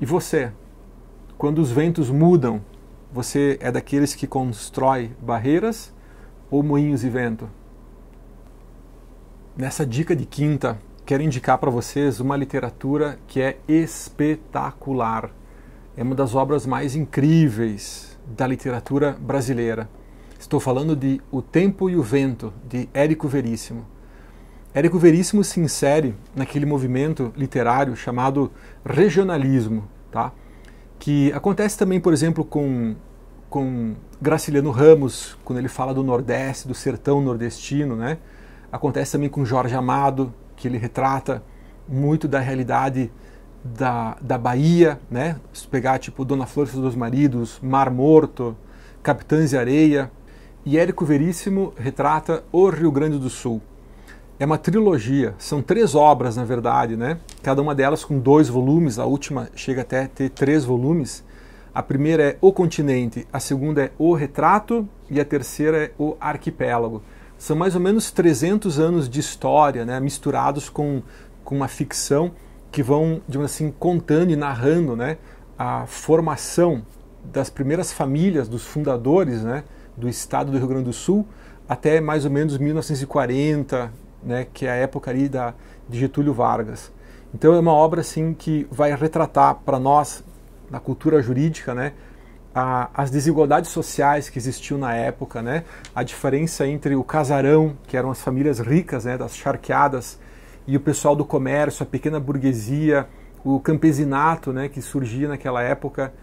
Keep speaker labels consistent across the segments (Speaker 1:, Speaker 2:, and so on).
Speaker 1: E você? Quando os ventos mudam, você é daqueles que constrói barreiras ou moinhos e vento? Nessa dica de quinta, quero indicar para vocês uma literatura que é espetacular. É uma das obras mais incríveis da literatura brasileira. Estou falando de O Tempo e o Vento, de Érico Veríssimo. Érico Veríssimo se insere naquele movimento literário chamado regionalismo, tá? Que acontece também, por exemplo, com Graciliano Ramos, quando ele fala do Nordeste, do sertão nordestino, né? Acontece também com Jorge Amado, que ele retrata muito da realidade da Bahia, né? Se pegar tipo Dona Flor e seus dois maridos, Mar Morto, Capitães de Areia. E Érico Veríssimo retrata o Rio Grande do Sul. É uma trilogia, são 3 obras na verdade, né? Cada uma delas com 2 volumes, a última chega até a ter 3 volumes. A primeira é O Continente, a segunda é O Retrato e a terceira é O Arquipélago. São mais ou menos 300 anos de história, né? Misturados com uma ficção que vão, digamos assim, contando e narrando, né? A formação das primeiras famílias, dos fundadores, né? Do estado do Rio Grande do Sul até mais ou menos 1940, né, que é a época ali de Getúlio Vargas. Então é uma obra assim que vai retratar para nós, na cultura jurídica, né, as desigualdades sociais que existiam na época, né, a diferença entre o casarão, que eram as famílias ricas, né, das charqueadas, e o pessoal do comércio, a pequena burguesia, o campesinato, né, que surgia naquela época.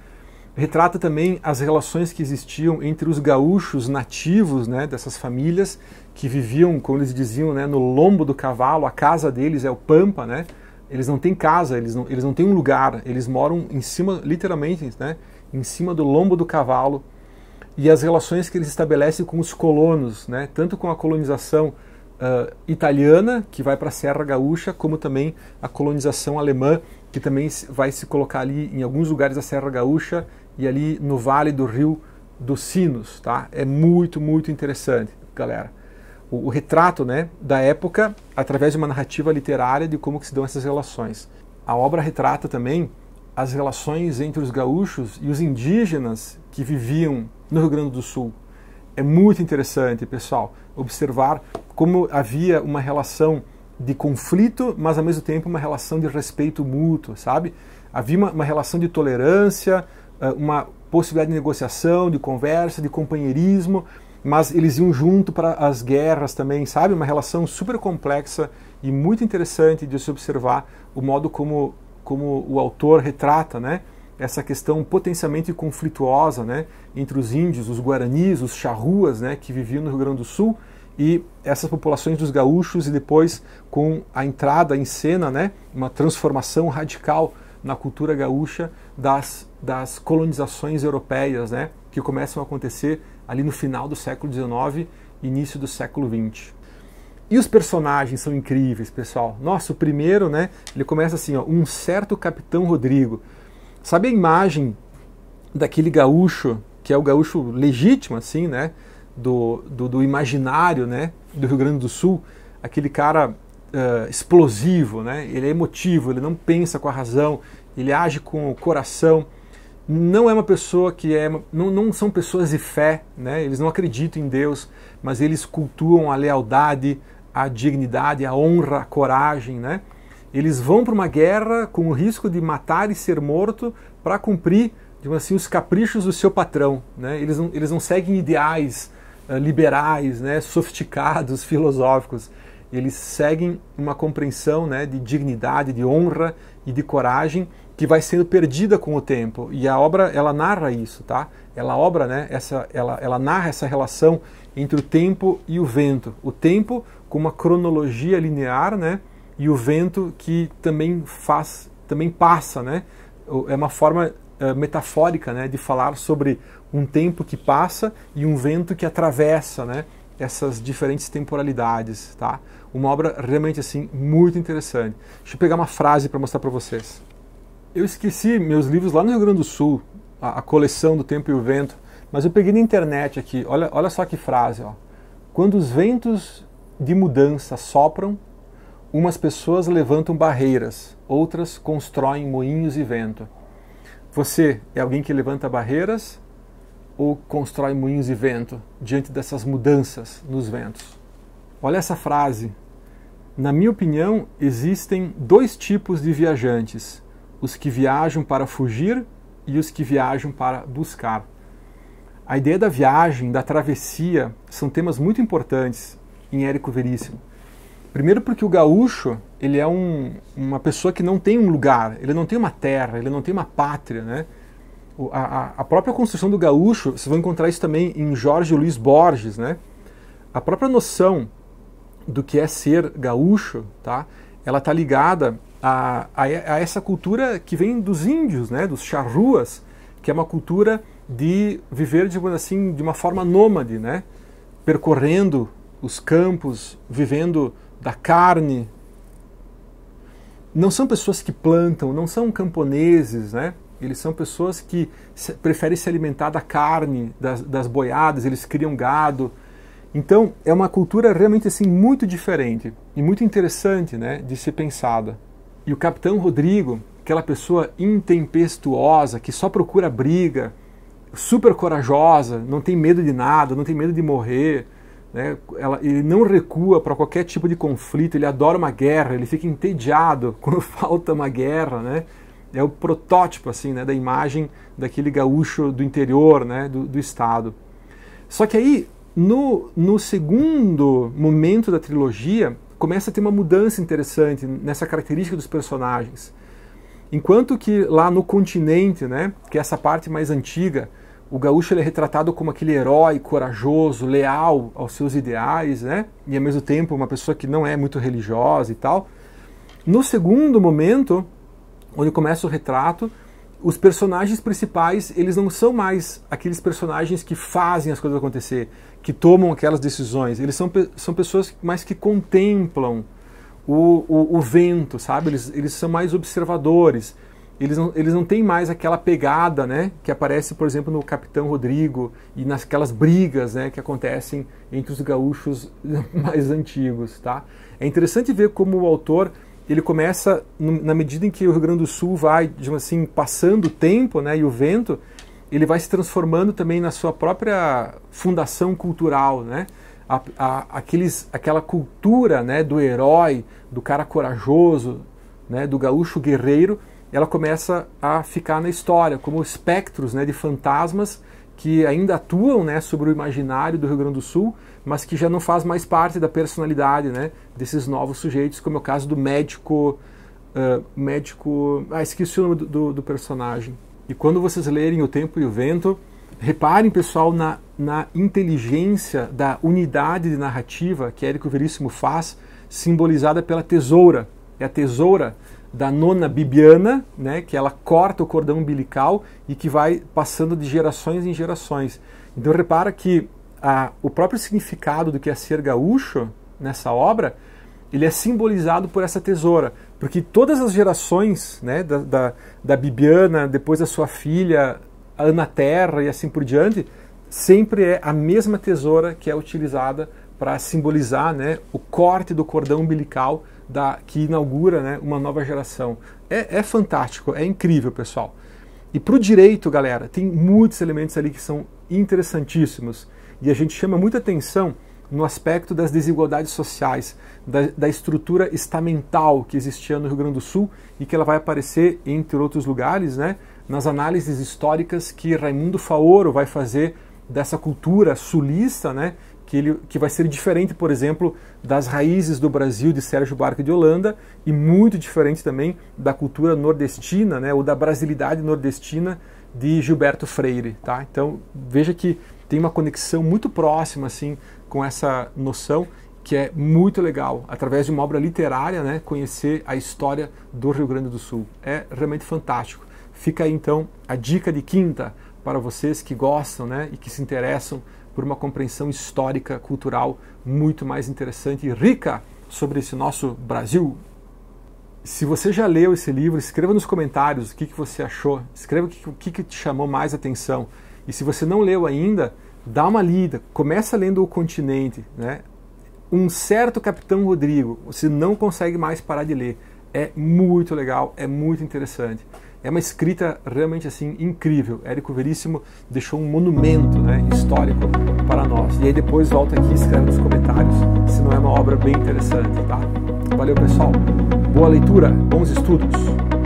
Speaker 1: Retrata também as relações que existiam entre os gaúchos nativos, né, dessas famílias que viviam, como eles diziam, né, no lombo do cavalo. A casa deles é o pampa, né? Eles não têm casa, eles não têm um lugar, eles moram em cima, literalmente, né, em cima do lombo do cavalo. E as relações que eles estabelecem com os colonos, né, tanto com a colonização italiana, que vai para a Serra Gaúcha, como também a colonização alemã, que também vai se colocar ali em alguns lugares da Serra Gaúcha e ali no Vale do Rio dos Sinos, tá? É muito, muito interessante, galera. O retrato, né, da época através de uma narrativa literária de como que se dão essas relações. A obra retrata também as relações entre os gaúchos e os indígenas que viviam no Rio Grande do Sul. É muito interessante, pessoal, observar como havia uma relação de conflito, mas ao mesmo tempo uma relação de respeito mútuo, sabe? Havia uma relação de tolerância, uma possibilidade de negociação, de conversa, de companheirismo, mas eles iam junto para as guerras também, sabe? Uma relação super complexa e muito interessante de se observar o modo como o autor retrata, né? Essa questão potencialmente conflituosa, né? Entre os índios, os guaranis, os charruas, né? Que viviam no Rio Grande do Sul, e essas populações dos gaúchos, e depois com a entrada em cena, né, uma transformação radical na cultura gaúcha das colonizações europeias, né, que começam a acontecer ali no final do século XIX, início do século XX. E os personagens são incríveis, pessoal. Nossa, o primeiro, né, ele começa assim, ó, um certo Capitão Rodrigo. Sabe a imagem daquele gaúcho, que é o gaúcho legítimo, assim, né, do imaginário, né, do Rio Grande do Sul, aquele cara explosivo, né, ele é emotivo, ele não pensa com a razão, ele age com o coração, não é uma pessoa que não são pessoas de fé, né, eles não acreditam em Deus, mas eles cultuam a lealdade, a dignidade, a honra, a coragem, né, eles vão para uma guerra com o risco de matar e ser morto para cumprir, digamos assim, os caprichos do seu patrão, né, eles não seguem ideais liberais, né, sofisticados, filosóficos. Eles seguem uma compreensão, né, de dignidade, de honra e de coragem que vai sendo perdida com o tempo. E a obra, ela narra isso, tá? Ela narra essa relação entre o tempo e o vento. O tempo com uma cronologia linear, né, e o vento que também passa, né? É uma forma metafórica, né, de falar sobre um tempo que passa e um vento que atravessa, né, essas diferentes temporalidades, tá? Uma obra realmente assim muito interessante. Deixa eu pegar uma frase para mostrar para vocês. Eu esqueci meus livros lá no Rio Grande do Sul, a coleção do Tempo e o Vento, mas eu peguei na internet aqui. Olha só que frase, ó. Quando os ventos de mudança sopram, umas pessoas levantam barreiras, outras constroem moinhos e vento. Você é alguém que levanta barreiras ou constrói moinhos de vento diante dessas mudanças nos ventos? Olha essa frase. Na minha opinião, existem dois tipos de viajantes: os que viajam para fugir e os que viajam para buscar. A ideia da viagem, da travessia, são temas muito importantes em Érico Veríssimo. Primeiro porque o gaúcho, ele é uma pessoa que não tem um lugar, ele não tem uma terra, ele não tem uma pátria, né? A própria construção do gaúcho, vocês vão encontrar isso também em Jorge Luiz Borges, né? A própria noção do que é ser gaúcho, tá? Ela está ligada a essa cultura que vem dos índios, né? Dos charruas, que é uma cultura de viver, digamos assim, de uma forma nômade, né? Percorrendo os campos, vivendo da carne. Não são pessoas que plantam, não são camponeses, né? Eles são pessoas que preferem se alimentar da carne, das boiadas, eles criam gado. Então, é uma cultura realmente assim muito diferente e muito interessante, né, de ser pensada. E o Capitão Rodrigo, aquela pessoa intempestuosa, que só procura briga, super corajosa, não tem medo de nada, não tem medo de morrer, né? Ele não recua para qualquer tipo de conflito, ele adora uma guerra, ele fica entediado quando falta uma guerra, né? É o protótipo assim, né, da imagem daquele gaúcho do interior, né, do estado. Só que aí, no segundo momento da trilogia, começa a ter uma mudança interessante nessa característica dos personagens. Enquanto que lá no continente, né, que é essa parte mais antiga, o gaúcho ele é retratado como aquele herói corajoso, leal aos seus ideais, né, e ao mesmo tempo uma pessoa que não é muito religiosa e tal. No segundo momento, onde começa o retrato, os personagens principais, eles não são mais aqueles personagens que fazem as coisas acontecer, que tomam aquelas decisões. Eles são pessoas mais que contemplam o vento, sabe? Eles são mais observadores. Eles não têm mais aquela pegada, né, que aparece, por exemplo, no Capitão Rodrigo e naquelas brigas, né, que acontecem entre os gaúchos mais antigos, tá? É interessante ver como o autor ele começa, na medida em que o Rio Grande do Sul vai, digamos assim, passando o tempo, né, e o vento, ele vai se transformando também na sua própria fundação cultural, né? Aquela cultura, né, do herói, do cara corajoso, né, do gaúcho guerreiro, ela começa a ficar na história como espectros, né, de fantasmas que ainda atuam, né, sobre o imaginário do Rio Grande do Sul, mas que já não faz mais parte da personalidade, né, desses novos sujeitos, como é o caso do médico... esqueci o nome do personagem. E quando vocês lerem O Tempo e o Vento, reparem, pessoal, na inteligência da unidade de narrativa que Érico Veríssimo faz, simbolizada pela tesoura. É a tesoura da nona Bibiana, né, que ela corta o cordão umbilical e que vai passando de gerações em gerações. Então repara que o próprio significado do que é ser gaúcho nessa obra, ele é simbolizado por essa tesoura, porque todas as gerações, né, da Bibiana, depois da sua filha, a Ana Terra e assim por diante, sempre é a mesma tesoura que é utilizada para simbolizar, né, o corte do cordão umbilical que inaugura, né, uma nova geração. É fantástico, é incrível, pessoal. E para o direito, galera, tem muitos elementos ali que são interessantíssimos. E a gente chama muita atenção no aspecto das desigualdades sociais, da estrutura estamental que existia no Rio Grande do Sul e que ela vai aparecer, entre outros lugares, né, nas análises históricas que Raimundo Faoro vai fazer dessa cultura sulista, né, que vai ser diferente, por exemplo, das raízes do Brasil de Sérgio Buarque de Holanda e muito diferente também da cultura nordestina, né, ou da brasilidade nordestina de Gilberto Freire. Tá? Então veja que tem uma conexão muito próxima assim, com essa noção que é muito legal, através de uma obra literária, né, conhecer a história do Rio Grande do Sul. É realmente fantástico. Fica aí então a dica de quinta para vocês que gostam, né, e que se interessam por uma compreensão histórica, cultural muito mais interessante e rica sobre esse nosso Brasil. Se você já leu esse livro, escreva nos comentários o que você achou, escreva o que te chamou mais atenção. E se você não leu ainda, dá uma lida, começa lendo O Continente, né? Um certo Capitão Rodrigo, você não consegue mais parar de ler. É muito legal, é muito interessante. É uma escrita realmente assim incrível. Érico Veríssimo deixou um monumento, né, histórico para nós. E aí depois volta aqui e escreve nos comentários se não é uma obra bem interessante, tá? Valeu, pessoal. Boa leitura, bons estudos.